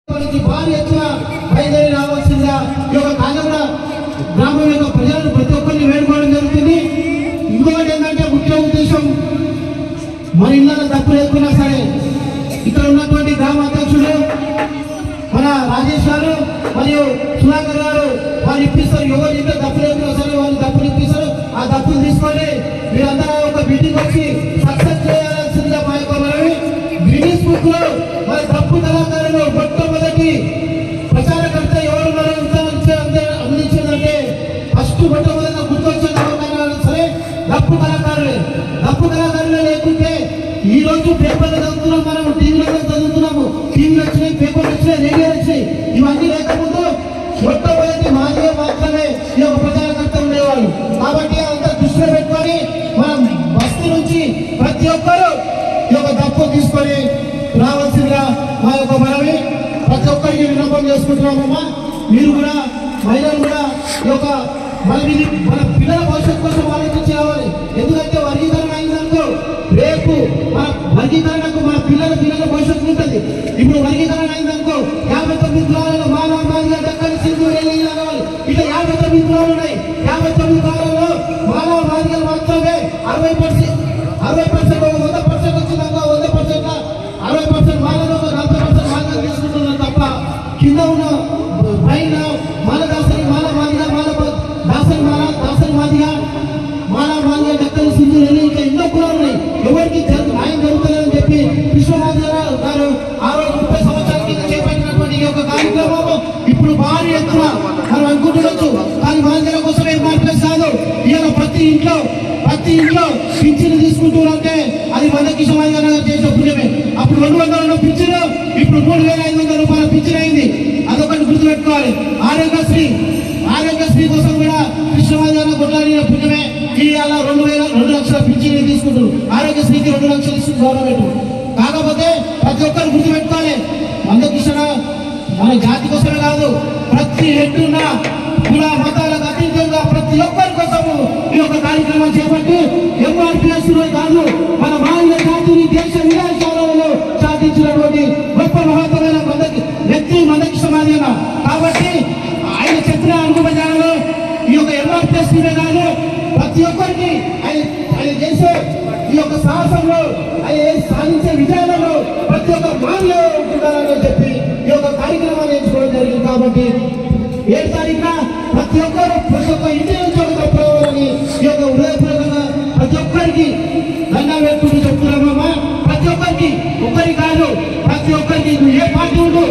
భారీ ఎత్తున బయలుదేరి రావాల్సిందిగా ఈ యొక్క కాజగూడ గ్రామం యొక్క ప్రజలను ప్రతి ఒక్కరిని వేడుకోవడం జరుగుతుంది. ఇంకొకటి ఏంటంటే ముఖ్య ఉద్దేశం మన ఇళ్ళలో తప్పు లేకున్నా సరే ఇక్కడ ఉన్నటువంటి గ్రామ అధ్యక్షుడు మన రాజేష్ గారు మరియు సుధాకర్ గారు వాళ్ళు ఇప్పిస్తారు. ఎవరు ఇంట్లో తప్పు లేకున్నా సరే వాళ్ళు తప్పులు ఇప్పిస్తారు. ఆ తప్పులు తీసుకొని మీరందరూ ఒక మీటింగ్ వచ్చి సక్సెస్ చేయాల్సిందిగా మా యొక్క మనవి. గిన్నీస్ బుక్ లో మన తప్పు కళాకారులు మొట్టమొదటి ప్రచారకర్త ఎవరున్నారో అందించిందంటే ఫస్ట్ మొట్టమొదటి గుర్తొచ్చే కళాకారులు సరే తప్పు కళాకారులే. తప్పు కళాకారులే లేకుంటే ఈ రోజు పేపర్లు చదువుతున్నాం, మనం టీవీలో చదువుతున్నాము, టీవీలు వచ్చినాయి, పేపర్లు వచ్చినాయి, రేడియోలు వచ్చినాయి. ఇవన్నీ లేకపోతే మొట్టమొదటి మాదిగా మాత్రమే ఈ యొక్క ప్రచారకర్త ఉండేవాళ్ళు. కాబట్టి అంతా దృష్టిలో పెట్టుకొని మనం బస్తీ నుంచి ప్రతి ఒక్కరూ ఈ యొక్క తప్పు తీసుకొని రావాల్సిందిగా మా యొక్క మనవి. ప్రతి ఒక్కరికి విన్నపం చేసుకుంటున్నామమ్మా. మీరు కూడా మహిళలు కూడా ఈ యొక్క మన పిల్లల భవిష్యత్తు కోసం ఆలోచించి రావాలి. ఎందుకంటే వర్గీకరణ అయిందనుకో రేపు మన వర్గీకరణకు మన పిల్లల భవిష్యత్తు ఉంటుంది. ఇప్పుడు వర్గీకరణ అయిందనుకో 59 కులాలలో మానవ మాదిగా దక్కని సింధు కావాలి. ఇట్లా 59 కులాలు ఉన్నాయి. 59 కులాలలో మానవ మాదిగలు మాత్రమే 60%, 100% వచ్చిందాక 100%, 60% మానవ 40% మాదిగా తీసుకుంటున్నారు తప్ప కింద ఉన్న పైన మానదాసరి మానవ మాదిగా దాసరి మాదిగా మానవ మాదిగా దక్కని సింధు ఇంకా ఎన్నో కులాలు ఉన్నాయి. ఎవరికి న్యాయం జరుగుతుందని చెప్పి విశ్వనాథరావు గారు ఆ రోజు 30 సంవత్సరాల కింద చేపట్టినటువంటి ఈ యొక్క కార్యక్రమం ఇప్పుడు భారీ ఎత్తున మనం అనుకుంటున్నచ్చు. కానీ మాదిగల కోసం ఏం మార్పు కాదు. ఇవాళ ప్రతి ఇంట్లో పింఛను తీసుకుంటున్నారంటే అది మందకృష్ణ మాదిగ గారు చేసిన పుణ్యమే. అప్పుడు 200 ఉన్న పింఛను ఇప్పుడు 3500 రూపాయల పింఛను అయింది. అదొకటి గుర్తుపెట్టుకోవాలి. ఆరోగ్యశ్రీ కోసం కూడా కృష్ణమాదిగ కొట్లాడిన పుణ్యమే. ఇవాళ 2 లక్షల పింఛను తీసుకుంటారు. ఆరోగ్యశ్రీకి 2 లక్షలు ఇస్తుంది గవర్నమెంట్. కాకపోతే ప్రతి ఒక్కరు గుర్తుపెట్టుకోవాలి, మందకృష్ణ మన జాతి కోసమే కాదు, ప్రతి ఎట్టున్న కుల మతాలకు అతీతంగా ప్రతి ఒక్కరి కోసము ఈ యొక్క కార్యక్రమం చేపట్టి ఎంఆర్పిఎస్ కాదు మన మాదిగ జాతిని దేశ విదేశాలలో సాధించినటువంటి గొప్ప మహత్తమైన వ్యక్తి మందకృష్ణ మాదిగ. కాబట్టి ఆయన చెప్పిన అనుభవాలు ఈ యొక్క ఎంఆర్పిఎస్ కాదు ప్రతి ఒక్కరికి ఆయన చేసే ఈ యొక్క సాహసంలో ఆయన సాధించే విజయాలలో ప్రతి ఒక్క మాదిగ ఉంటున్నారని చెప్పి ఈ యొక్క కార్యక్రమాన్ని ఎంచుకోవడం జరిగింది. కాబట్టి 7 తారీఖున ప్రతి ఒక్క ఇంటి నుంచి ఒక తప్పవాలని ఈ యొక్క హృదయపూర్వకంగా ప్రతి ఒక్కరికి దండం పెట్టుకుంటూ చెప్తున్నామమ్మా. ప్రతి ఒక్కరికి కాదు ప్రతి ఒక్కరికి ఏ పార్టీ ఉండు